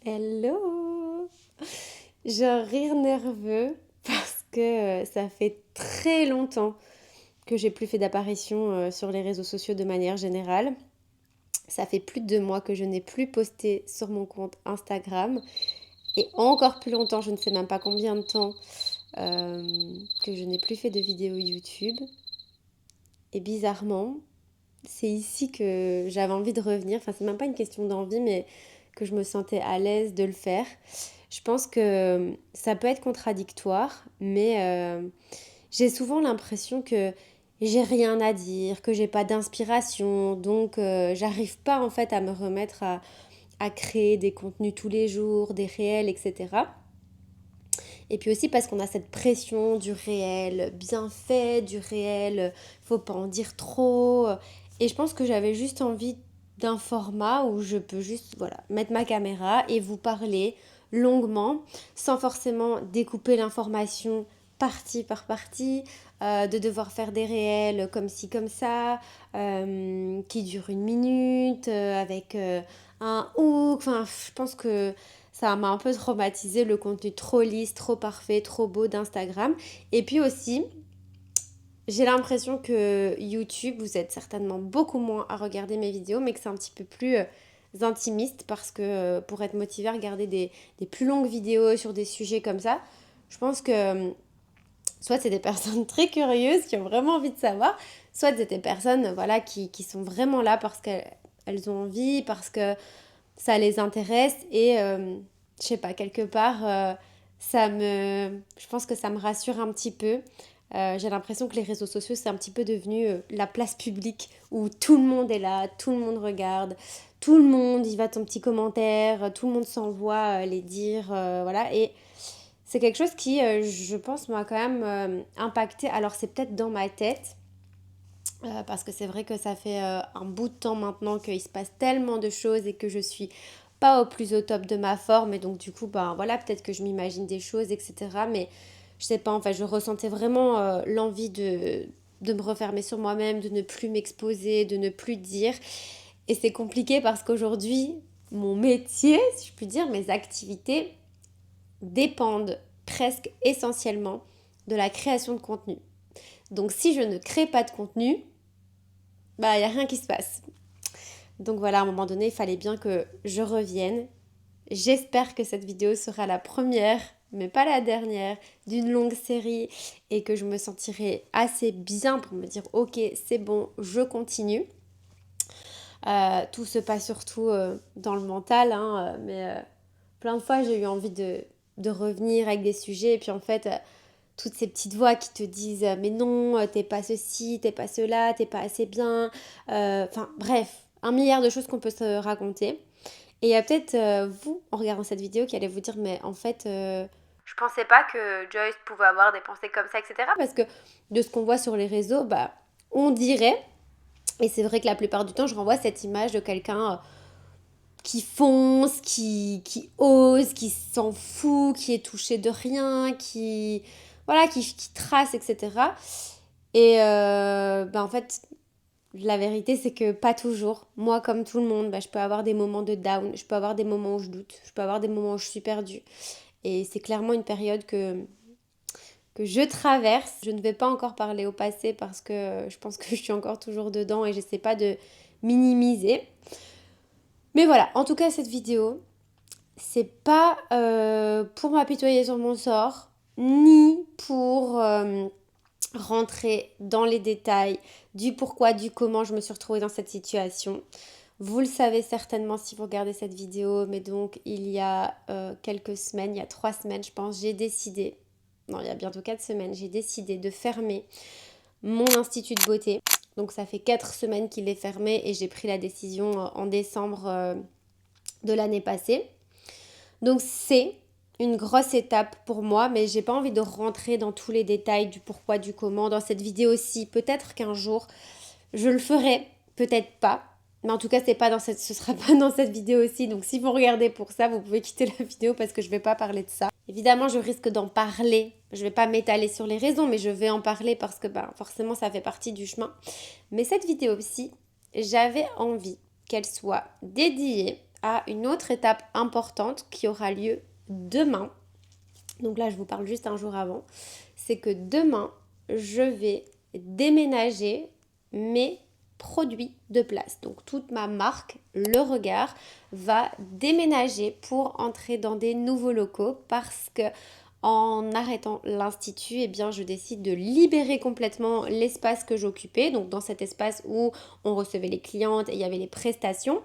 Hello! J'ai un rire nerveux parce que ça fait très longtemps que j'ai plus fait d'apparition sur les réseaux sociaux de manière générale. Ça fait plus de 2 mois que je n'ai plus posté sur mon compte Instagram et encore plus longtemps, je ne sais même pas combien de temps, que je n'ai plus fait de vidéos YouTube. Et bizarrement, c'est ici que j'avais envie de revenir. Enfin, c'est même pas une question d'envie, mais que je me sentais à l'aise de le faire. Je pense que ça peut être contradictoire, mais j'ai souvent l'impression que j'ai rien à dire, que j'ai pas d'inspiration, donc j'arrive pas en fait à me remettre à créer des contenus tous les jours, des réels, etc. Et puis aussi parce qu'on a cette pression du réel bien fait, du réel, faut pas en dire trop. Et je pense que j'avais juste envie d'un format où je peux juste voilà, mettre ma caméra et vous parler longuement, sans forcément découper l'information partie par partie, de devoir faire des réels comme ci, comme ça, qui durent 1 minute, avec un hook. Enfin, je pense que ça m'a un peu traumatisé le contenu trop lisse, trop parfait, trop beau d'Instagram. Et puis aussi, j'ai l'impression que YouTube, vous êtes certainement beaucoup moins à regarder mes vidéos, mais que c'est un petit peu plus intimiste parce que pour être motivé à regarder des plus longues vidéos sur des sujets comme ça, je pense que soit c'est des personnes très curieuses qui ont vraiment envie de savoir, soit c'est des personnes voilà, qui sont vraiment là parce qu'elles ont envie, parce que ça les intéresse et je sais pas, quelque part, je pense que ça me rassure un petit peu. J'ai l'impression que les réseaux sociaux, c'est un petit peu devenu la place publique où tout le monde est là, tout le monde regarde, tout le monde y va ton petit commentaire, tout le monde s'envoie les dire, voilà. Et c'est quelque chose qui, je pense, m'a quand même impacté. Alors, c'est peut-être dans ma tête, parce que c'est vrai que ça fait un bout de temps maintenant qu'il se passe tellement de choses et que je suis pas au top de ma forme et donc du coup ben voilà peut-être que je m'imagine des choses etc mais je sais pas enfin je ressentais vraiment l'envie de me refermer sur moi-même, de ne plus m'exposer, de ne plus dire et c'est compliqué parce qu'aujourd'hui mon métier si je puis dire mes activités dépendent presque essentiellement de la création de contenu. Donc si je ne crée pas de contenu, bah il n'y a rien qui se passe. Donc voilà, à un moment donné, il fallait bien que je revienne. J'espère que cette vidéo sera la première, mais pas la dernière, d'une longue série et que je me sentirai assez bien pour me dire ok, c'est bon, je continue. Tout se passe surtout dans le mental, hein, mais plein de fois j'ai eu envie de revenir avec des sujets et puis en fait toutes ces petites voix qui te disent mais non, t'es pas ceci, t'es pas cela, t'es pas assez bien. Enfin bref, un milliard de choses qu'on peut se raconter. Et il y a peut-être vous, en regardant cette vidéo, qui allez vous dire mais en fait, je pensais pas que Joyce pouvait avoir des pensées comme ça, etc. Parce que de ce qu'on voit sur les réseaux, bah on dirait, et c'est vrai que la plupart du temps, je renvoie cette image de quelqu'un qui fonce, qui ose, qui s'en fout, qui est touché de rien, voilà, qui trace, etc. Et bah, en fait, la vérité, c'est que pas toujours. Moi, comme tout le monde, bah, je peux avoir des moments de down, je peux avoir des moments où je doute, je peux avoir des moments où je suis perdue. Et c'est clairement une période que je traverse. Je ne vais pas encore parler au passé parce que je pense que je suis encore toujours dedans et j'essaie pas de minimiser. Mais voilà, en tout cas, cette vidéo, c'est pas pour m'apitoyer sur mon sort, ni pour rentrer dans les détails du pourquoi, du comment je me suis retrouvée dans cette situation. Vous le savez certainement si vous regardez cette vidéo, mais donc il y a quelques semaines, il y a 3 semaines je pense, j'ai décidé, non il y a bientôt 4 semaines, j'ai décidé de fermer mon institut de beauté. Donc ça fait 4 semaines qu'il est fermé et j'ai pris la décision en décembre de l'année passée. Donc c'est une grosse étape pour moi, mais j'ai pas envie de rentrer dans tous les détails du pourquoi, du comment dans cette vidéo-ci. Peut-être qu'un jour je le ferai, peut-être pas. Mais en tout cas, ce sera pas dans cette vidéo aussi. Donc si vous regardez pour ça, vous pouvez quitter la vidéo parce que je vais pas parler de ça. Évidemment, je risque d'en parler. Je vais pas m'étaler sur les raisons, mais je vais en parler parce que forcément, ça fait partie du chemin. Mais cette vidéo aussi, j'avais envie qu'elle soit dédiée à une autre étape importante qui aura lieu demain. Donc là, je vous parle juste un jour avant. C'est que demain, je vais déménager mes produits de place. Donc toute ma marque, Le Regard, va déménager pour entrer dans des nouveaux locaux parce que en arrêtant l'institut, eh bien, je décide de libérer complètement l'espace que j'occupais. Donc dans cet espace où on recevait les clientes et il y avait les prestations.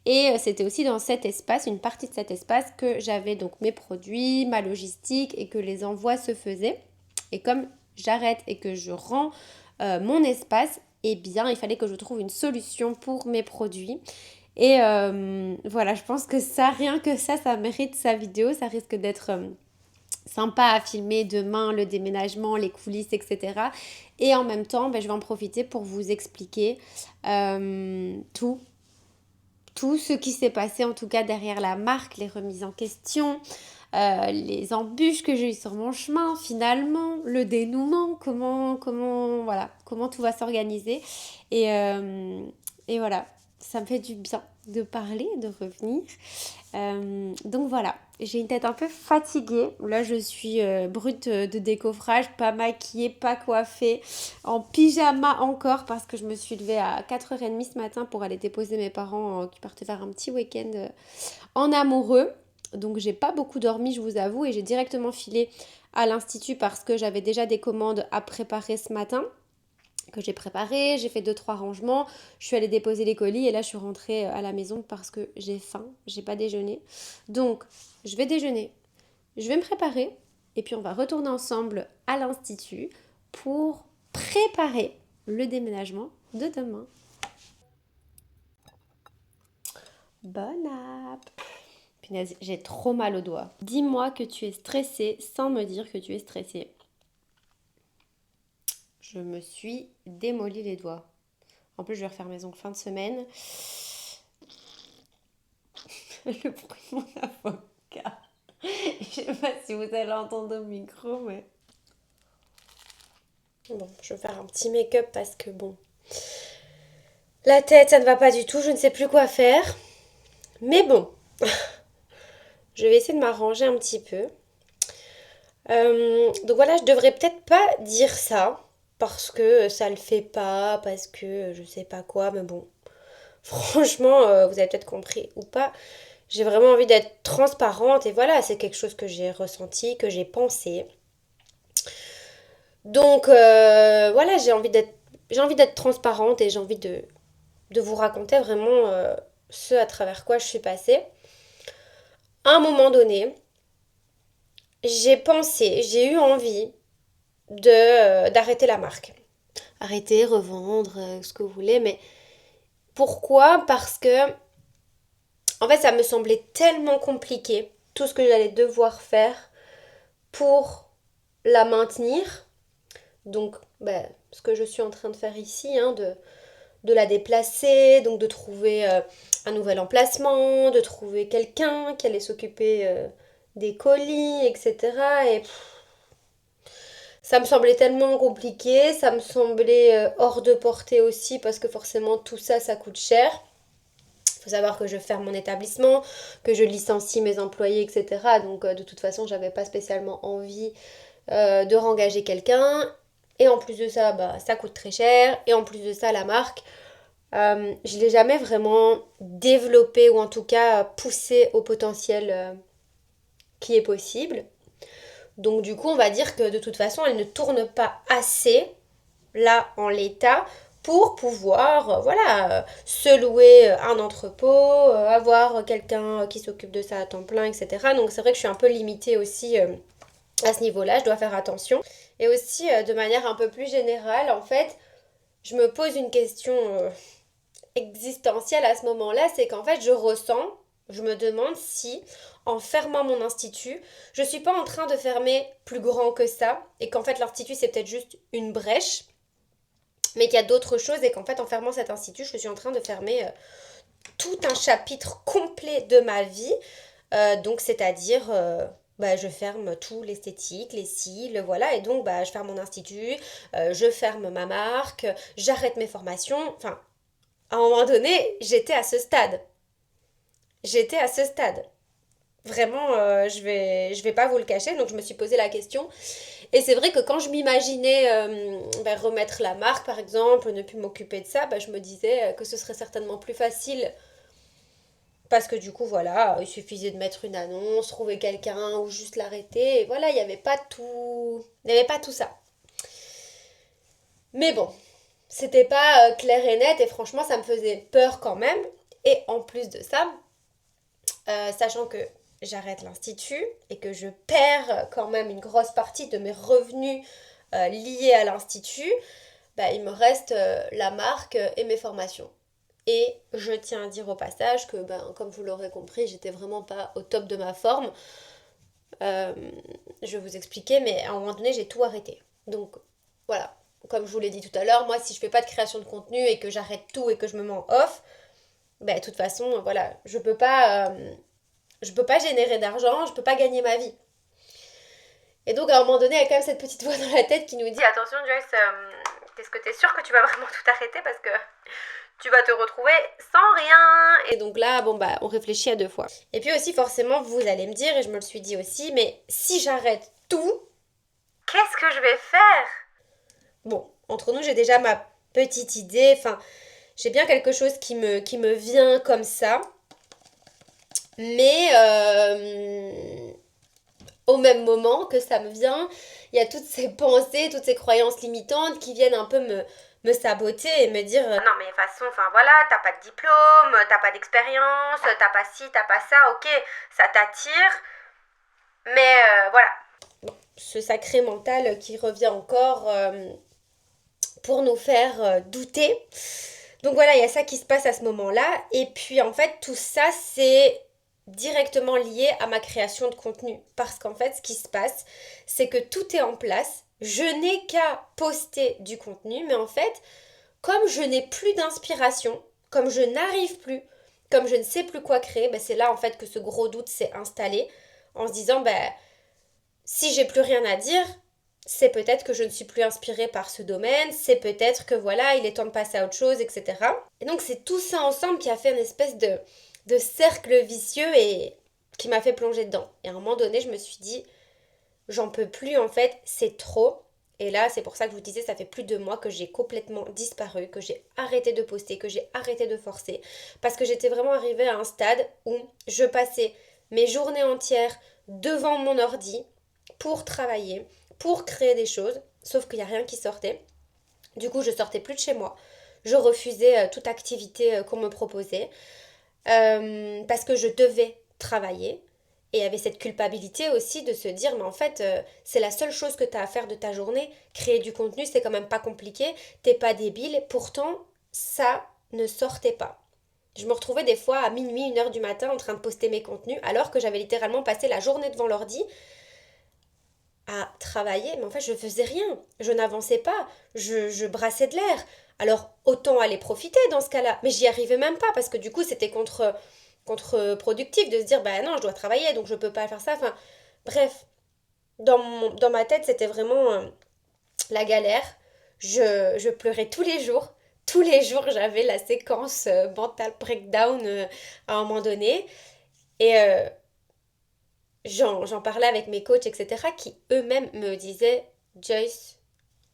Et c'était aussi dans cet espace, une partie de cet espace, que j'avais donc mes produits, ma logistique et que les envois se faisaient. Et comme j'arrête et que je rends mon espace, eh bien, il fallait que je trouve une solution pour mes produits. Et voilà, je pense que ça, rien que ça mérite sa vidéo. Ça risque d'être sympa à filmer demain, le déménagement, les coulisses, etc. Et en même temps, je vais en profiter pour vous expliquer tout ce qui s'est passé en tout cas derrière la marque, les remises en question, les embûches que j'ai eues sur mon chemin, finalement, le dénouement, comment tout va s'organiser. Et, euh, et voilà, ça me fait du bien de parler, de revenir. Donc voilà, j'ai une tête un peu fatiguée. Là, je suis brute de décoffrage, pas maquillée, pas coiffée, en pyjama encore parce que je me suis levée à 4h30 ce matin pour aller déposer mes parents qui partaient faire un petit week-end en amoureux. Donc j'ai pas beaucoup dormi, je vous avoue, et j'ai directement filé à l'institut parce que j'avais déjà des commandes à préparer ce matin que j'ai préparé, j'ai fait 2-3 rangements, je suis allée déposer les colis et là je suis rentrée à la maison parce que j'ai faim, j'ai pas déjeuné. Donc je vais déjeuner, je vais me préparer et puis on va retourner ensemble à l'institut pour préparer le déménagement de demain. Bonne app. Punaise, j'ai trop mal au doigt. Dis-moi que tu es stressée sans me dire que tu es stressée. Je me suis démoli les doigts. En plus, je vais refaire mes ongles fin de semaine. Le bruit de mon avocat. Je sais pas si vous allez entendre au micro, mais... Bon, je vais faire un petit make-up parce que bon... La tête, ça ne va pas du tout, je ne sais plus quoi faire. Mais bon, je vais essayer de m'arranger un petit peu. Donc voilà, je devrais peut-être pas dire ça parce que ça le fait pas, parce que je sais pas quoi, mais bon, franchement, vous avez peut-être compris ou pas, j'ai vraiment envie d'être transparente et voilà, c'est quelque chose que j'ai ressenti, que j'ai pensé. Donc voilà, j'ai envie d'être transparente et j'ai envie de vous raconter vraiment ce à travers quoi je suis passée. À un moment donné, j'ai eu envie d'arrêter la marque. Arrêter, revendre, ce que vous voulez, mais pourquoi? Parce que en fait ça me semblait tellement compliqué tout ce que j'allais devoir faire pour la maintenir. Donc ce que je suis en train de faire ici, hein, de la déplacer, donc de trouver un nouvel emplacement, de trouver quelqu'un qui allait s'occuper des colis, etc. Et ça me semblait tellement compliqué, ça me semblait hors de portée aussi parce que forcément tout ça, ça coûte cher. Il faut savoir que je ferme mon établissement, que je licencie mes employés, etc. Donc de toute façon, j'avais pas spécialement envie de rengager quelqu'un. Et en plus de ça, ça coûte très cher. Et en plus de ça, la marque, je ne l'ai jamais vraiment développée ou en tout cas poussée au potentiel qui est possible. Donc du coup, on va dire que de toute façon, elle ne tourne pas assez là en l'état pour pouvoir se louer un entrepôt, avoir quelqu'un qui s'occupe de ça à temps plein, etc. Donc c'est vrai que je suis un peu limitée aussi à ce niveau-là, je dois faire attention. Et aussi de manière un peu plus générale, en fait, je me pose une question existentielle à ce moment-là, c'est qu'en fait je me demande si en fermant mon institut, je suis pas en train de fermer plus grand que ça et qu'en fait l'institut c'est peut-être juste une brèche mais qu'il y a d'autres choses et qu'en fait en fermant cet institut, je suis en train de fermer tout un chapitre complet de ma vie. Donc c'est-à-dire je ferme tout l'esthétique, les cils, voilà, et donc je ferme mon institut, je ferme ma marque, j'arrête mes formations, enfin à un moment donné, j'étais à ce stade. J'étais à ce stade. Vraiment, je vais pas vous le cacher, donc je me suis posé la question. Et c'est vrai que quand je m'imaginais remettre la marque, par exemple, ne plus m'occuper de ça, je me disais que ce serait certainement plus facile parce que du coup, voilà, il suffisait de mettre une annonce, trouver quelqu'un ou juste l'arrêter. Et voilà, il n'y avait pas tout, il n'y avait pas tout ça. Mais bon, c'était pas clair et net et franchement, ça me faisait peur quand même. Et en plus de ça, sachant que j'arrête l'institut et que je perds quand même une grosse partie de mes revenus liés à l'institut, il me reste la marque et mes formations. Et je tiens à dire au passage que, comme vous l'aurez compris, j'étais vraiment pas au top de ma forme. Euh, je vais vous expliquer, mais à un moment donné, j'ai tout arrêté. Donc voilà, comme je vous l'ai dit tout à l'heure, moi, si je fais pas de création de contenu et que j'arrête tout et que je me mets en off, de toute façon, voilà, je peux pas générer d'argent, je peux pas gagner ma vie. Et donc, à un moment donné, il y a quand même cette petite voix dans la tête qui nous dit attention, Joyce, est-ce que t'es sûre que tu vas vraiment tout arrêter parce que tu vas te retrouver sans rien. Et donc là, on réfléchit à deux fois. Et puis aussi, forcément, vous allez me dire, et je me le suis dit aussi, mais si j'arrête tout, qu'est-ce que je vais faire? Bon, entre nous, j'ai déjà ma petite idée, enfin, j'ai bien quelque chose qui me vient comme ça, mais au même moment que ça me vient, il y a toutes ces pensées, toutes ces croyances limitantes qui viennent un peu me saboter et me dire non mais de toute façon, enfin voilà, t'as pas de diplôme, t'as pas d'expérience, t'as pas ci, t'as pas ça, ok, ça t'attire, mais voilà. Ce sacré mental qui revient encore pour nous faire douter. Donc voilà, il y a ça qui se passe à ce moment-là. Et puis en fait, tout ça, c'est directement lié à ma création de contenu. Parce qu'en fait, ce qui se passe, c'est que tout est en place. Je n'ai qu'à poster du contenu, mais en fait, comme je n'ai plus d'inspiration, comme je n'arrive plus, comme je ne sais plus quoi créer, c'est là en fait que ce gros doute s'est installé en se disant, si j'ai plus rien à dire, c'est peut-être que je ne suis plus inspirée par ce domaine, c'est peut-être que voilà, il est temps de passer à autre chose, etc. Et donc c'est tout ça ensemble qui a fait une espèce de cercle vicieux et qui m'a fait plonger dedans. Et à un moment donné, je me suis dit, j'en peux plus en fait, c'est trop. Et là, c'est pour ça que je vous disais, ça fait plus de mois que j'ai complètement disparu, que j'ai arrêté de poster, que j'ai arrêté de forcer. Parce que j'étais vraiment arrivée à un stade où je passais mes journées entières devant mon ordi pour travailler, pour créer des choses, sauf qu'il n'y a rien qui sortait. Du coup, je sortais plus de chez moi. Je refusais toute activité qu'on me proposait parce que je devais travailler. Et il y avait cette culpabilité aussi de se dire, mais en fait, c'est la seule chose que tu as à faire de ta journée. Créer du contenu, c'est quand même pas compliqué. T'es pas débile. Pourtant, ça ne sortait pas. Je me retrouvais des fois à minuit, 1 heure du matin en train de poster mes contenus, alors que j'avais littéralement passé la journée devant l'ordi à travailler, mais en fait je faisais rien, je n'avançais pas, je brassais de l'air. Alors autant aller profiter dans ce cas-là, mais j'y arrivais même pas parce que du coup c'était contre-productif de se dire bah non je dois travailler donc je peux pas faire ça. Enfin bref, dans ma tête c'était vraiment la galère. Je pleurais tous les jours j'avais la séquence mental breakdown à un moment donné et j'en parlais avec mes coachs, etc., qui eux-mêmes me disaient, Joyce,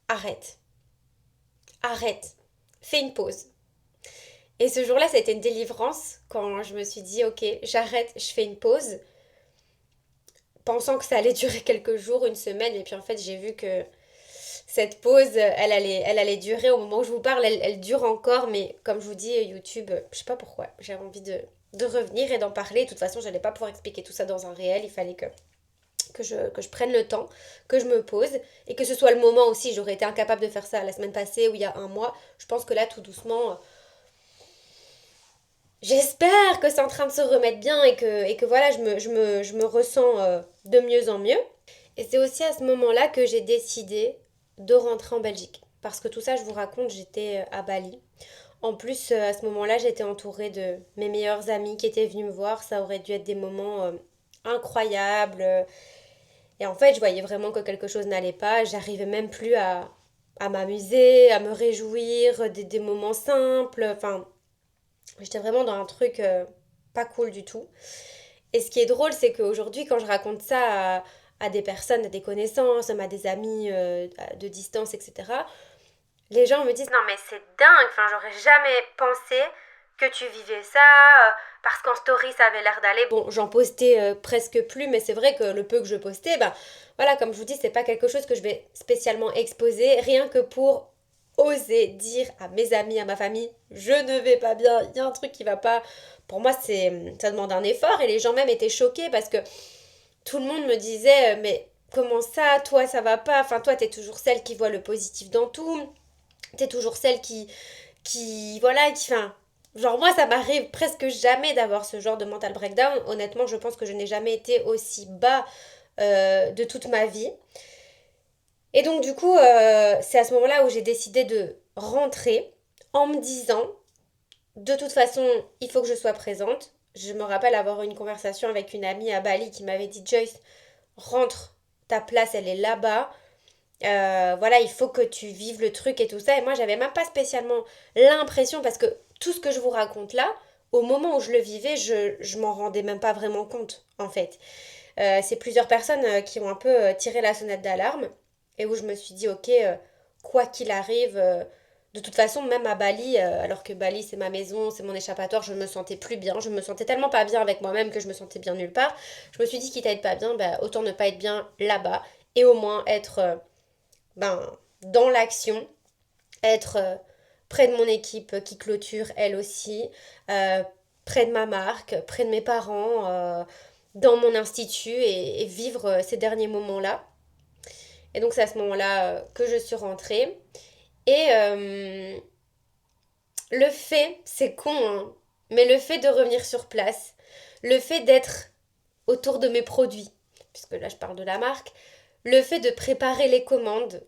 arrête, arrête, fais une pause. Et ce jour-là, ça a été une délivrance quand je me suis dit, ok, j'arrête, je fais une pause, pensant que ça allait durer quelques jours, une semaine, et puis en fait, j'ai vu que cette pause, elle allait durer au moment où je vous parle, elle dure encore, mais comme je vous dis, YouTube, je sais pas pourquoi, j'avais envie de revenir et d'en parler. De toute façon, j'allais pas pouvoir expliquer tout ça dans un réel, il fallait que je prenne le temps, que je me pose et que ce soit le moment aussi. J'aurais été incapable de faire ça la semaine passée ou il y a un mois. Je pense que là, tout doucement, j'espère que c'est en train de se remettre bien et que voilà, je me ressens de mieux en mieux. Et c'est aussi à ce moment-là que j'ai décidé de rentrer en Belgique. Parce que tout ça, je vous raconte, j'étais à Bali. En plus, à ce moment-là, j'étais entourée de mes meilleurs amis qui étaient venus me voir. Ça aurait dû être des moments incroyables. Et en fait, je voyais vraiment que quelque chose n'allait pas. J'arrivais même plus à m'amuser, à me réjouir des moments simples. Enfin, j'étais vraiment dans un truc. pas cool du tout. Et ce qui est drôle, c'est qu'aujourd'hui, quand je raconte ça à des personnes, à des connaissances, même à des amis de distance, etc., les gens me disent non mais c'est dingue, enfin j'aurais jamais pensé que tu vivais ça, parce qu'en story ça avait l'air d'aller. Bon, j'en postais presque plus, mais c'est vrai que le peu que je postais, ben voilà, comme je vous dis, c'est pas quelque chose que je vais spécialement exposer, rien que pour oser dire à mes amis, à ma famille, je ne vais pas bien, il y a un truc qui va pas. Pour moi, ça demande un effort et les gens même étaient choqués parce que tout le monde me disait mais comment ça, toi ça va pas, enfin toi t'es toujours celle qui voit le positif dans tout, t'es toujours celle voilà, enfin, genre moi ça m'arrive presque jamais d'avoir ce genre de mental breakdown. Honnêtement, je pense que je n'ai jamais été aussi bas de toute ma vie. Et donc du coup, c'est à ce moment-là où j'ai décidé de rentrer en me disant, de toute façon, il faut que je sois présente. Je me rappelle avoir eu une conversation avec une amie à Bali qui m'avait dit, Joyce, rentre, ta place elle est là-bas. Voilà, il faut que tu vives le truc et tout ça. Et moi, j'avais même pas spécialement l'impression, parce que tout ce que je vous raconte là, au moment où je le vivais, je m'en rendais même pas vraiment compte, en fait. C'est plusieurs personnes qui ont un peu tiré la sonnette d'alarme et où je me suis dit, ok, quoi qu'il arrive, de toute façon, même à Bali, alors que Bali c'est ma maison, c'est mon échappatoire, je me sentais plus bien. Je me sentais tellement pas bien avec moi-même que je me sentais bien nulle part. Je me suis dit, quitte à être pas bien, bah, autant ne pas être bien là-bas et au moins être ben, dans l'action, être près de mon équipe qui clôture elle aussi, euh, près de ma marque, près de mes parents, dans mon institut et vivre ces derniers moments-là. Et donc c'est à ce moment-là que je suis rentrée. Et le fait, c'est con, hein, mais le fait de revenir sur place, le fait d'être autour de mes produits, puisque là je parle de la marque, le fait de préparer les commandes,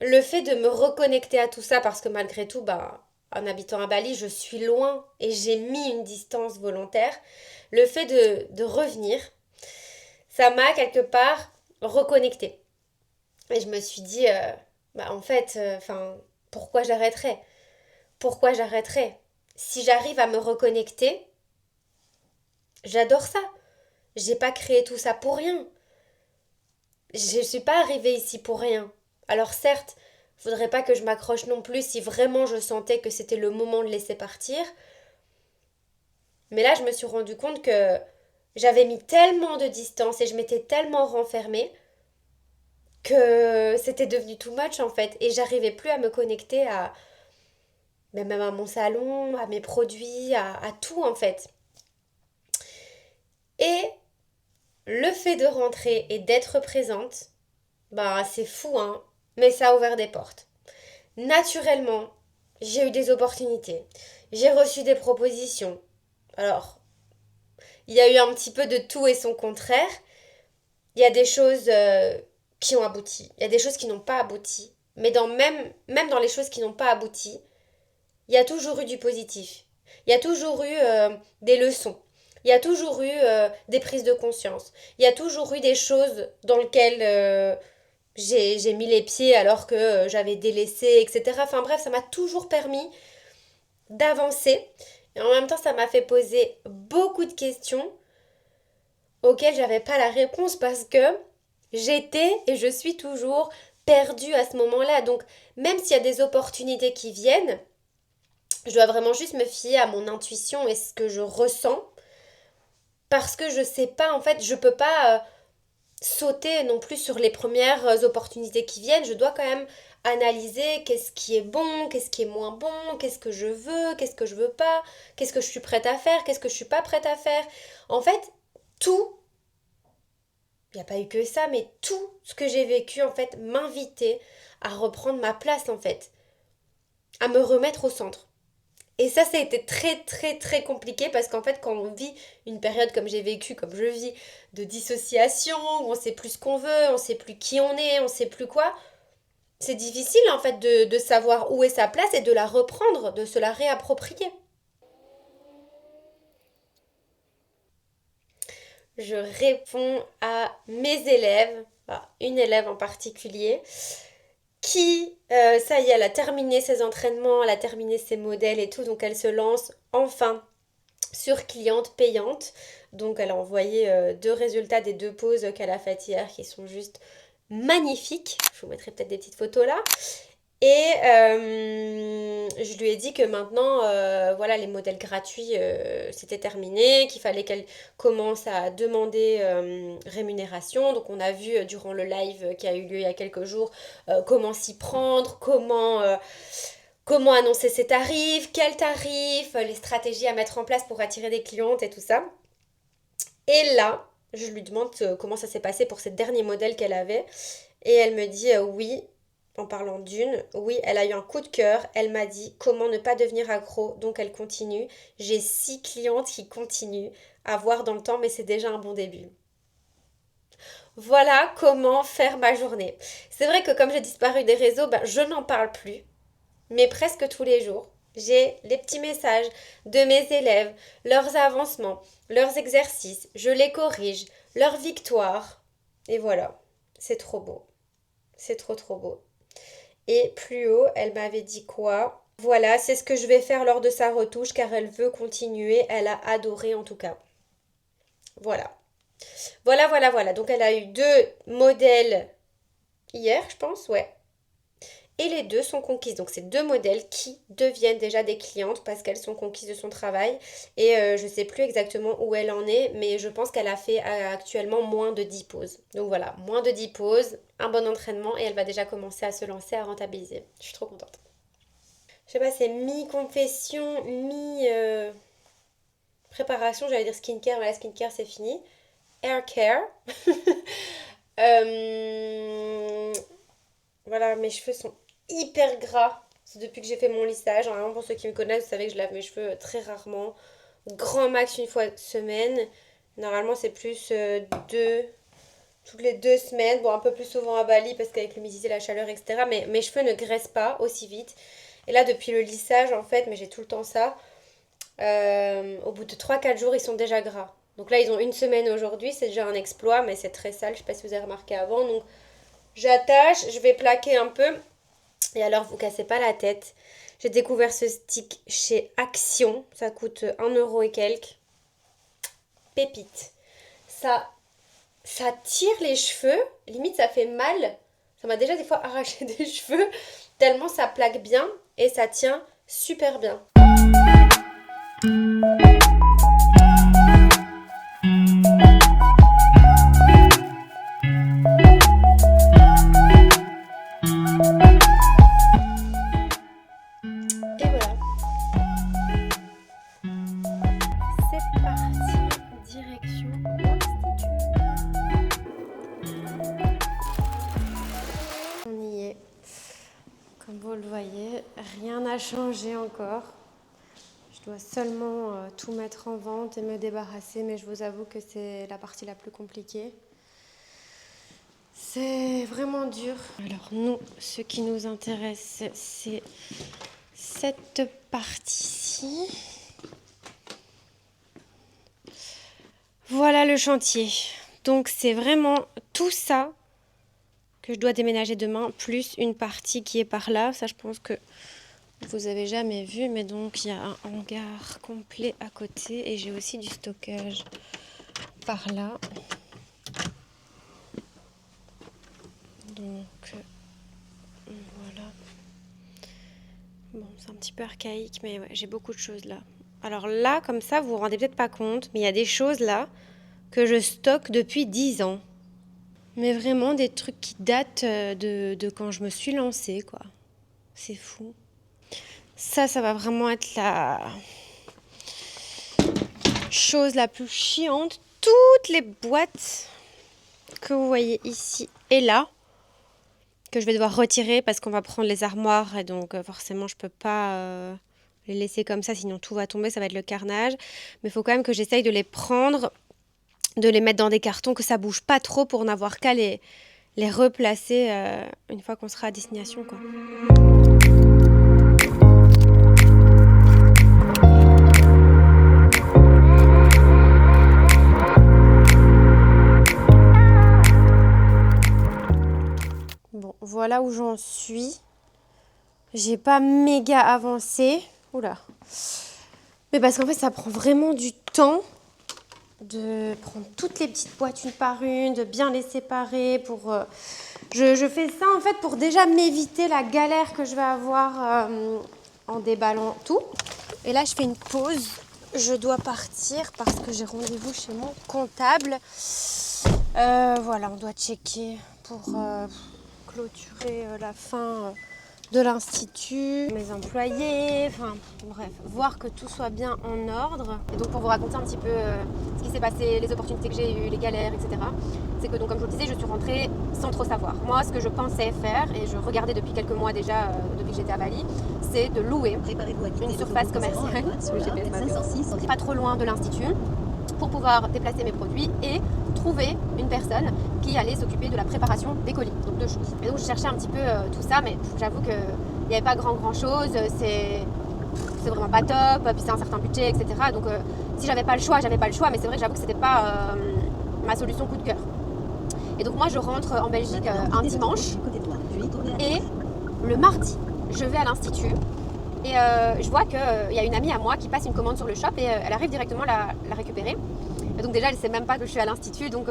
le fait de me reconnecter à tout ça, parce que malgré tout, bah, en habitant à Bali, je suis loin et j'ai mis une distance volontaire, le fait de revenir, ça m'a quelque part reconnecté. Et je me suis dit, bah, en fait, enfin, pourquoi j'arrêterais? Pourquoi j'arrêterais? Si j'arrive à me reconnecter, j'adore ça. J'ai pas créé tout ça pour rien. Je ne suis pas arrivée ici pour rien. Alors certes, faudrait pas que je m'accroche non plus si vraiment je sentais que c'était le moment de laisser partir. Mais là, je me suis rendu compte que j'avais mis tellement de distance et je m'étais tellement renfermée que c'était devenu too much en fait. Et j'arrivais plus à me connecter à même à mon salon, à mes produits, à tout en fait. Et le fait de rentrer et d'être présente, bah c'est fou hein, mais ça a ouvert des portes. Naturellement, j'ai eu des opportunités. J'ai reçu des propositions. Alors, il y a eu un petit peu de tout et son contraire. Il y a des choses qui ont abouti. Il y a des choses qui n'ont pas abouti. Mais même dans les choses qui n'ont pas abouti, il y a toujours eu du positif. Il y a toujours eu des leçons. Il y a toujours eu des prises de conscience. Il y a toujours eu des choses dans lesquelles j'ai mis les pieds alors que j'avais délaissé, etc. Enfin bref, ça m'a toujours permis d'avancer. Et en même temps, ça m'a fait poser beaucoup de questions auxquelles j'avais pas la réponse parce que j'étais et je suis toujours perdue à ce moment-là. Donc, même s'il y a des opportunités qui viennent, je dois vraiment juste me fier à mon intuition et ce que je ressens parce que je sais pas, en fait, je peux pas sauter non plus sur les premières opportunités qui viennent. Je dois quand même analyser qu'est-ce qui est bon, qu'est-ce qui est moins bon, qu'est-ce que je veux pas, qu'est-ce que je suis prête à faire, qu'est-ce que je suis pas prête à faire. En fait, tout, il n'y a pas eu que ça, mais tout ce que j'ai vécu, en fait, m'invitait à reprendre ma place, en fait, à me remettre au centre. Et ça a été très très très compliqué parce qu'en fait quand on vit une période comme j'ai vécu, comme je vis, de dissociation, où on sait plus ce qu'on veut, on sait plus qui on est, on sait plus quoi, c'est difficile en fait de savoir où est sa place et de la reprendre, de se la réapproprier. Je réponds à mes élèves, à une élève en particulier, qui, ça y est, elle a terminé ses entraînements, elle a terminé ses modèles et tout, donc elle se lance enfin sur cliente payante. Donc elle a envoyé 2 résultats des 2 pauses qu'elle a faites hier qui sont juste magnifiques. Je vous mettrai peut-être des petites photos là. Et je lui ai dit que maintenant, voilà, les modèles gratuits, c'était terminé, qu'il fallait qu'elle commence à demander rémunération. Donc on a vu durant le live qui a eu lieu il y a quelques jours comment s'y prendre, comment annoncer ses tarifs, quels tarifs, les stratégies à mettre en place pour attirer des clientes et tout ça. Et là, je lui demande comment ça s'est passé pour ces derniers modèles qu'elle avait. Et elle me dit oui, en parlant d'une, oui, elle a eu un coup de cœur. Elle m'a dit comment ne pas devenir accro. Donc elle continue. J'ai 6 clientes qui continuent à voir dans le temps, mais c'est déjà un bon début. Voilà comment faire ma journée. C'est vrai que comme j'ai disparu des réseaux, ben, je n'en parle plus, mais presque tous les jours. J'ai les petits messages de mes élèves, leurs avancements, leurs exercices, je les corrige, leurs victoires. Et voilà, c'est trop beau. C'est trop trop beau. Et plus haut, elle m'avait dit quoi? Voilà, c'est ce que je vais faire lors de sa retouche car elle veut continuer. Elle a adoré en tout cas. Voilà. Voilà. Donc elle a eu 2 modèles hier, je pense, ouais. Et les 2 sont conquises. Donc c'est 2 modèles qui deviennent déjà des clientes parce qu'elles sont conquises de son travail. Et je ne sais plus exactement où elle en est, mais je pense qu'elle a fait actuellement moins de 10 pauses. Donc voilà, moins de 10 pauses, un bon entraînement et elle va déjà commencer à se lancer, à rentabiliser. Je suis trop contente. Je sais pas, c'est mi-confession, mi-préparation, j'allais dire skincare, mais la skincare c'est fini. Hair care. Euh, Voilà, mes cheveux sont hyper gras. C'est depuis que j'ai fait mon lissage. Normalement, pour ceux qui me connaissent, vous savez que je lave mes cheveux très rarement. Grand max une fois semaine. Normalement, c'est plus toutes les 2 semaines. Bon, un peu plus souvent à Bali parce qu'avec l'humidité, la chaleur, etc. Mais mes cheveux ne graissent pas aussi vite. Et là, depuis le lissage, en fait, mais j'ai tout le temps ça. Au bout de 3 4 jours, ils sont déjà gras. Donc là, ils ont 1 semaine aujourd'hui. C'est déjà un exploit, mais c'est très sale. Je sais pas si vous avez remarqué avant. Donc, j'attache, je vais plaquer un peu. Et alors, vous cassez pas la tête. J'ai découvert ce stick chez Action. Ça coûte 1 € et quelques. Pépite. Ça, ça tire les cheveux. Limite, ça fait mal. Ça m'a déjà des fois arraché des cheveux. Tellement ça plaque bien. Et ça tient super bien. Et voilà. C'est parti. Direction l'Institut. On y est. Comme vous le voyez, rien n'a changé encore. Je dois seulement tout mettre en vente et me débarrasser, mais je vous avoue que c'est la partie la plus compliquée. C'est vraiment dur. Alors nous, ce qui nous intéresse, c'est cette partie-ci. Voilà le chantier. Donc c'est vraiment tout ça que je dois déménager demain, plus une partie qui est par là. Ça, je pense que vous avez jamais vu, mais donc il y a un hangar complet à côté et j'ai aussi du stockage par là. Donc voilà. Bon, c'est un petit peu archaïque, mais ouais, j'ai beaucoup de choses là. Alors là, comme ça, vous vous rendez peut-être pas compte, mais il y a des choses là que je stocke depuis 10 ans. Mais vraiment des trucs qui datent de quand je me suis lancée, quoi. C'est fou. Ça va vraiment être la chose la plus chiante. Toutes les boîtes que vous voyez ici et là, que je vais devoir retirer parce qu'on va prendre les armoires et donc forcément je peux pas les laisser comme ça, sinon tout va tomber, ça va être le carnage. Mais il faut quand même que j'essaye de les prendre, de les mettre dans des cartons, que ça bouge pas trop pour n'avoir qu'à les replacer une fois qu'on sera à destination, quoi. Bon, voilà où j'en suis. J'ai pas méga avancé. Oula. Mais parce qu'en fait, ça prend vraiment du temps de prendre toutes les petites boîtes une par une, de bien les séparer pour... Je fais ça en fait pour déjà m'éviter la galère que je vais avoir en déballant tout. Et là, je fais une pause. Je dois partir parce que j'ai rendez-vous chez mon comptable. Voilà, on doit checker pour clôturer la fin de l'institut, mes employés, enfin bref, voir que tout soit bien en ordre. Et donc pour vous raconter un petit peu ce qui s'est passé, les opportunités que j'ai eues, les galères, etc. C'est que donc comme je vous le disais, je suis rentrée sans trop savoir. Moi, ce que je pensais faire, et je regardais depuis quelques mois déjà, depuis que j'étais à Bali, c'est de louer une surface commerciale, pas trop loin de l'institut, pour pouvoir déplacer mes produits et trouver une personne qui allait s'occuper de la préparation des colis, donc deux choses. Et donc je cherchais un petit peu tout ça, mais j'avoue qu'il n'y avait pas grand chose, c'est vraiment pas top, puis c'est un certain budget, etc. Donc si j'avais pas le choix, mais c'est vrai que j'avoue que c'était pas ma solution coup de cœur. Et donc moi je rentre en Belgique un dimanche, et le mardi, je vais à l'institut, et je vois qu'il y a une amie à moi qui passe une commande sur le shop, et elle arrive directement la récupérer. Et donc déjà, elle ne sait même pas que je suis à l'institut, donc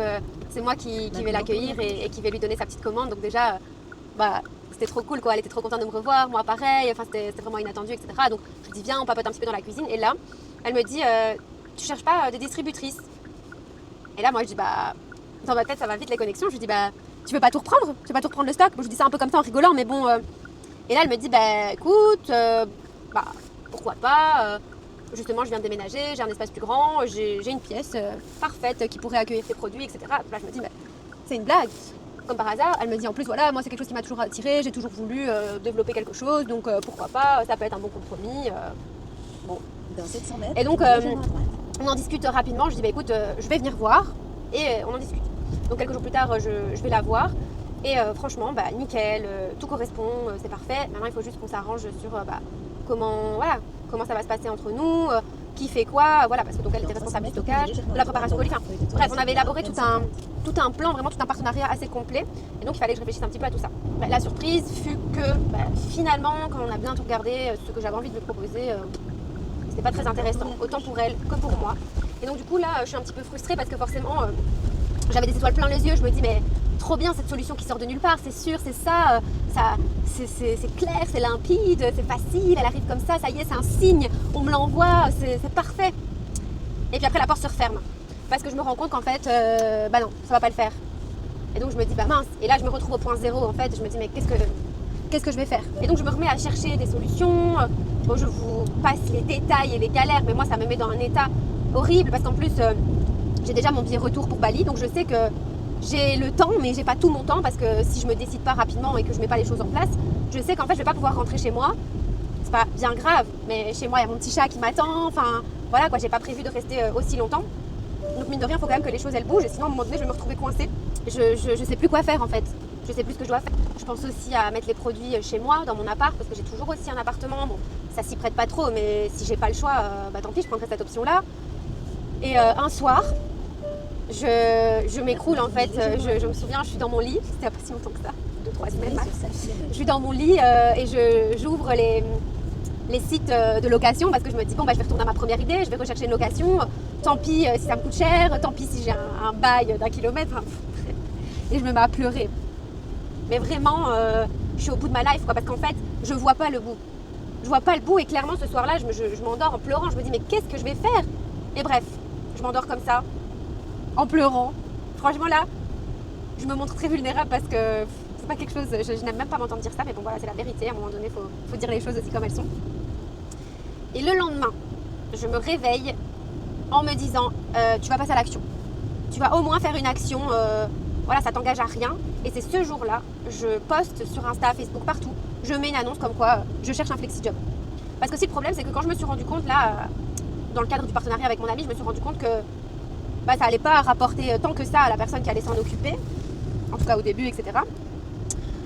c'est moi qui vais l'accueillir et qui vais lui donner sa petite commande. Donc déjà, c'était trop cool, quoi. Elle était trop contente de me revoir, moi pareil, enfin, c'était vraiment inattendu, etc. Donc je lui dis, viens, on papote un petit peu dans la cuisine. Et là, elle me dit, tu cherches pas des distributrices? Et là, moi, je dis, dans ma tête, ça va vite les connexions. Je lui dis, tu veux pas tout reprendre? Tu veux pas tout reprendre le stock? Bon, je dis ça un peu comme ça en rigolant, mais bon. Et là, elle me dit, écoute, pourquoi pas justement, je viens de déménager, j'ai un espace plus grand, j'ai une pièce parfaite qui pourrait accueillir tes produits, etc. Là, je me dis, c'est une blague. Comme par hasard, elle me dit en plus, voilà, moi c'est quelque chose qui m'a toujours attiré, j'ai toujours voulu développer quelque chose, donc pourquoi pas, ça peut être un bon compromis. Bon. Dans 700 mètres, et donc, on en discute rapidement, je dis, écoute, je vais venir voir, et on en discute. Donc quelques jours plus tard, je vais la voir, et franchement, nickel, tout correspond, c'est parfait. Maintenant, il faut juste qu'on s'arrange sur comment ça va se passer entre nous, qui fait quoi, voilà, parce que donc elle était responsable du stockage, de la préparation colis. Enfin, bref, on avait élaboré tout un plan, vraiment tout un partenariat assez complet, et donc il fallait que je réfléchisse un petit peu à tout ça. La surprise fut que finalement, quand on a bien tout regardé, ce que j'avais envie de lui proposer, c'était pas très intéressant, autant pour elle que pour moi. Et donc du coup là, je suis un petit peu frustrée parce que forcément, j'avais des étoiles plein les yeux, je me dis mais trop bien cette solution qui sort de nulle part, c'est sûr, c'est ça, c'est clair, c'est limpide, c'est facile, elle arrive comme ça y est, c'est un signe, on me l'envoie, c'est parfait. Et puis après la porte se referme, parce que je me rends compte qu'en fait, non, ça va pas le faire. Et donc je me dis mince, et là je me retrouve au point zéro en fait, je me dis mais qu'est-ce que je vais faire? Et donc je me remets à chercher des solutions, bon, je vous passe les détails et les galères, mais moi ça me met dans un état horrible, parce qu'en plus j'ai déjà mon billet retour pour Bali, donc je sais que j'ai le temps, mais j'ai pas tout mon temps, parce que si je me décide pas rapidement et que je mets pas les choses en place, je sais qu'en fait je vais pas pouvoir rentrer chez moi. C'est pas bien grave, mais chez moi il y a mon petit chat qui m'attend, enfin voilà quoi, j'ai pas prévu de rester aussi longtemps. Donc mine de rien, il faut quand même que les choses elles bougent, sinon à un moment donné je vais me retrouver coincée. Je sais plus quoi faire en fait, je sais plus ce que je dois faire. Je pense aussi à mettre les produits chez moi, dans mon appart, parce que j'ai toujours aussi un appartement. Bon, ça s'y prête pas trop, mais si j'ai pas le choix, tant pis, je prendrai cette option là. Et un soir, je m'écroule en fait, je me souviens, je suis dans mon lit, c'était il n'y a pas si longtemps que ça, 2-3 semaines max. Je suis dans mon lit et j'ouvre les sites de location, parce que je me dis je vais retourner à ma première idée, je vais rechercher une location, tant pis si ça me coûte cher, tant pis si j'ai un bail d'1 kilomètre, et je me mets à pleurer. Mais vraiment, je suis au bout de ma life, quoi, parce qu'en fait, je vois pas le bout. Je vois pas le bout, et clairement ce soir-là, je m'endors en pleurant, je me dis mais qu'est-ce que je vais faire? Et bref, je m'endors comme ça, en pleurant. Franchement là, je me montre très vulnérable parce que c'est pas quelque chose, je n'aime même pas m'entendre dire ça, mais bon voilà, c'est la vérité, à un moment donné, faut dire les choses aussi comme elles sont. Et le lendemain, je me réveille en me disant, tu vas passer à l'action. Tu vas au moins faire une action, voilà, ça t'engage à rien. Et c'est ce jour-là, je poste sur Insta, Facebook, partout, je mets une annonce comme quoi je cherche un flexi-job. Parce que aussi le problème, c'est que quand je me suis rendu compte là, dans le cadre du partenariat avec mon ami, je me suis rendu compte que ça allait pas rapporter tant que ça à la personne qui allait s'en occuper, en tout cas au début, etc.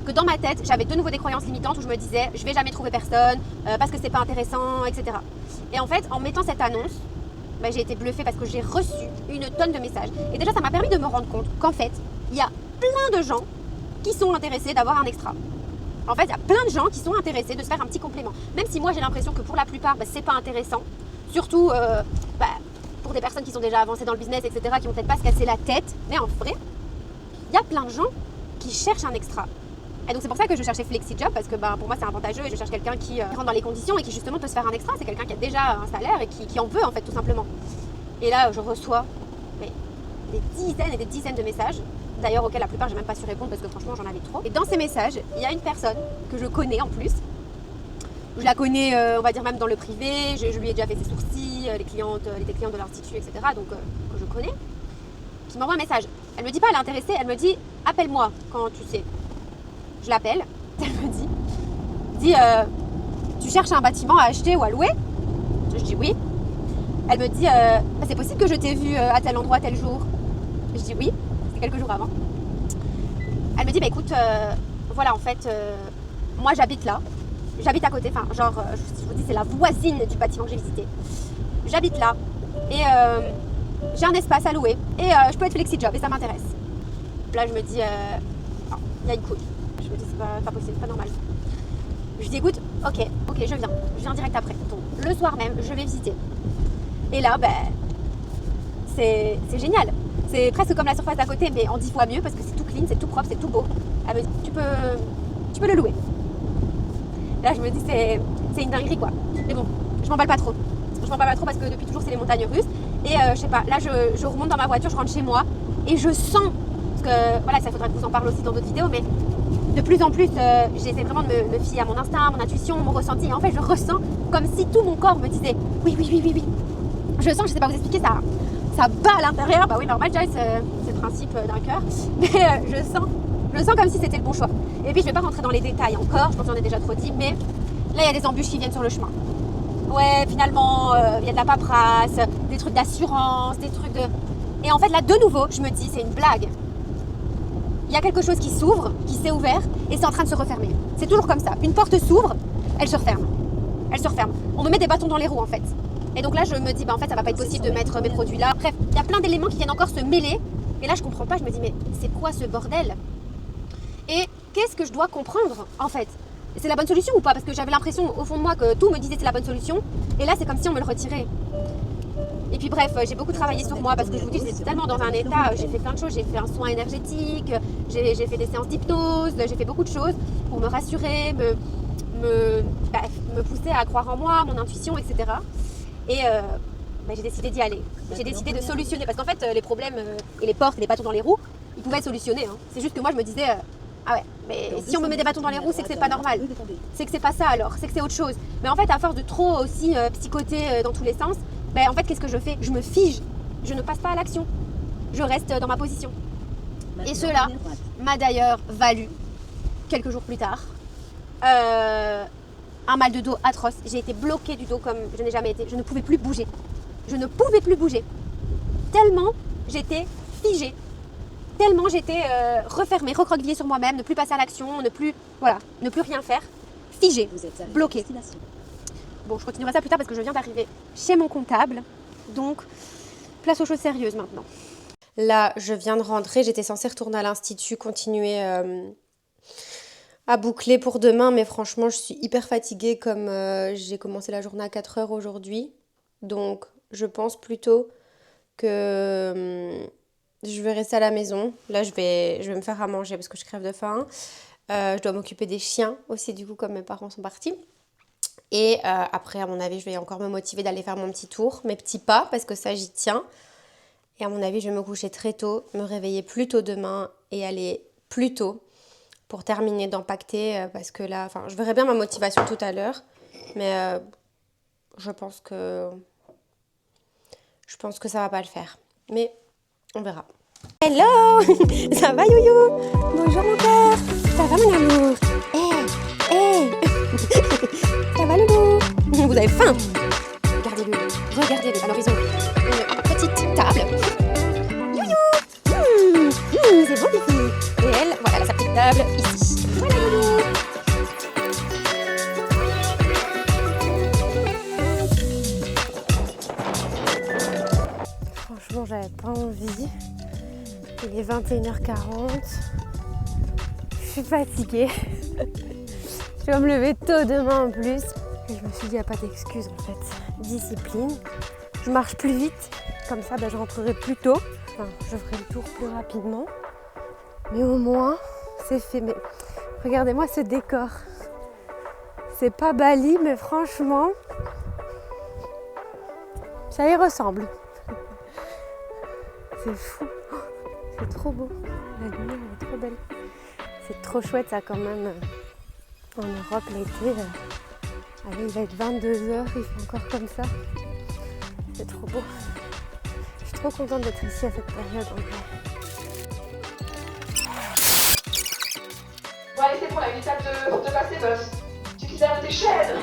Que dans ma tête, j'avais de nouveau des croyances limitantes où je me disais je vais jamais trouver personne, parce que c'est pas intéressant, etc. Et en fait, en mettant cette annonce, j'ai été bluffée parce que j'ai reçu une tonne de messages. Et déjà, ça m'a permis de me rendre compte qu'en fait, il y a plein de gens qui sont intéressés d'avoir un extra. En fait, il y a plein de gens qui sont intéressés de se faire un petit complément. Même si moi, j'ai l'impression que pour la plupart, c'est pas intéressant. Surtout pour des personnes qui sont déjà avancées dans le business, etc., qui vont peut-être pas se casser la tête. Mais en vrai, il y a plein de gens qui cherchent un extra. Et donc c'est pour ça que je cherchais FlexiJob, parce que pour moi c'est avantageux et je cherche quelqu'un qui rentre dans les conditions et qui justement peut se faire un extra. C'est quelqu'un qui a déjà un salaire et qui en veut en fait tout simplement. Et là je reçois des dizaines et des dizaines de messages, d'ailleurs auxquels la plupart j'ai même pas su répondre parce que franchement j'en avais trop. Et dans ces messages, il y a une personne que je connais en plus. Je la connais, on va dire même dans le privé, je lui ai déjà fait ses sourcils, elle était cliente de l'Institut, etc. Donc que je connais, qui m'envoie un message. Elle me dit pas elle est intéressée, elle me dit appelle-moi quand tu sais. Je l'appelle, elle me dit tu cherches un bâtiment à acheter ou à louer? Je dis oui. Elle me dit c'est possible que je t'ai vu à tel endroit tel jour? Je dis oui, c'était quelques jours avant. Elle me dit écoute, voilà en fait moi j'habite là. J'habite à côté, enfin genre, je vous dis c'est la voisine du bâtiment que j'ai visité. J'habite là et j'ai un espace à louer et je peux être FlexiJob et ça m'intéresse. Là je me dis, non, il y a une couille. Je me dis c'est pas possible, c'est pas normal. Je dis écoute, ok, je viens direct après. Donc le soir même, je vais visiter. Et là, c'est génial. C'est presque comme la surface d'à côté mais en 10 fois mieux parce que c'est tout clean, c'est tout propre, c'est tout beau. Elle me dit tu peux le louer. Là je me dis c'est une dinguerie quoi. Mais bon, je m'emballe pas trop. Je m'emballe pas trop parce que depuis toujours c'est les montagnes russes. Et je sais pas, là je remonte dans ma voiture, je rentre chez moi et je sens, parce que voilà ça faudrait que je vous en parle aussi dans d'autres vidéos, mais de plus en plus j'essaie vraiment de me fier à mon instinct, à mon intuition, mon ressenti. Et en fait je ressens comme si tout mon corps me disait oui. Je sens, je sais pas vous expliquer, ça bat à l'intérieur. Bah oui normal Joyce, c'est le principe d'un cœur. Mais je sens comme si c'était le bon choix. Et puis je vais pas rentrer dans les détails encore, je pense que j'en ai déjà trop dit, mais là il y a des embûches qui viennent sur le chemin. Ouais, finalement, il y a de la paperasse, des trucs d'assurance, des trucs de... Et en fait là, de nouveau, je me dis, c'est une blague. Il y a quelque chose qui s'ouvre, qui s'est ouvert, et c'est en train de se refermer. C'est toujours comme ça. Une porte s'ouvre, elle se referme. On me met des bâtons dans les roues en fait. Et donc là, je me dis, en fait, ça va pas être possible de mettre mes produits là. Bref, il y a plein d'éléments qui viennent encore se mêler. Et là, je comprends pas, je me dis, mais c'est quoi ce bordel ? Et qu'est-ce que je dois comprendre en fait? C'est la bonne solution ou pas? Parce que j'avais l'impression au fond de moi que tout me disait c'est la bonne solution. Et là c'est comme si on me le retirait. Et puis bref, j'ai beaucoup travaillé sur moi parce que je vous dis j'étais tellement dans un état, j'ai fait plein de choses, j'ai fait un soin énergétique, j'ai fait des séances d'hypnose, j'ai fait beaucoup de choses pour me rassurer, me pousser à croire en moi, mon intuition, etc. Et j'ai décidé d'y aller. J'ai décidé de solutionner parce qu'en fait les problèmes et les portes et les bâtons dans les roues, ils pouvaient être solutionnés. Hein. C'est juste que moi je me disais ah ouais, mais si on me met des bâtons dans les roues, c'est que c'est pas normal. C'est que c'est pas ça alors, c'est que c'est autre chose. Mais en fait, à force de trop aussi psychoter dans tous les sens, en fait, qu'est-ce que je fais? Je me fige. Je ne passe pas à l'action. Je reste dans ma position. Et cela m'a d'ailleurs valu, quelques jours plus tard, un mal de dos atroce. J'ai été bloquée du dos comme je n'ai jamais été. Je ne pouvais plus bouger. Tellement j'étais figée. Tellement j'étais refermée, recroquevillée sur moi-même, ne plus passer à l'action, ne plus rien faire, figée, bloquée. Bon, je continuerai ça plus tard parce que je viens d'arriver chez mon comptable, donc place aux choses sérieuses maintenant. Là, je viens de rentrer, j'étais censée retourner à l'Institut, continuer à boucler pour demain, mais franchement, je suis hyper fatiguée comme j'ai commencé la journée à 4 heures aujourd'hui, donc je pense plutôt que... je vais rester à la maison. Là, je vais me faire à manger parce que je crève de faim. Je dois m'occuper des chiens aussi, du coup, comme mes parents sont partis. Et après, à mon avis, je vais encore me motiver d'aller faire mon petit tour, mes petits pas, parce que ça, j'y tiens. Et à mon avis, je vais me coucher très tôt, me réveiller plus tôt demain et aller plus tôt pour terminer d'empaqueter. Parce que là, je verrai bien ma motivation tout à l'heure. Mais je pense que ça va pas le faire. Mais... on verra. Hello. Ça va Youyou? Bonjour mon cœur. Ça va mon amour? Hey. Ça va Loulou? Vous avez faim? Regardez-le. Alors ils ont une petite table. Youyou. C'est bon pipi. Et elle, voilà, elle a sa petite table ici. Voilà Youyou. Franchement, j'avais pas envie. Il est 21h40. Je suis fatiguée. Je vais me lever tôt demain en plus. Et je me suis dit, il n'y a pas d'excuse en fait. discipline. Je marche plus vite, comme ça je rentrerai plus tôt. Enfin, je ferai le tour plus rapidement. Mais au moins, c'est fait. Mais regardez-moi ce décor. C'est pas Bali, mais franchement, ça y ressemble. C'est fou. Oh, c'est trop beau. La lumière elle est trop belle. C'est trop chouette ça quand même. En Europe l'été. Allez, il va être 22h, il fait encore comme ça. C'est trop beau. Je suis trop contente d'être ici à cette période en vrai. Bon allez c'est bon, la étape de passer, boss. Tu quittes la tes chaînes.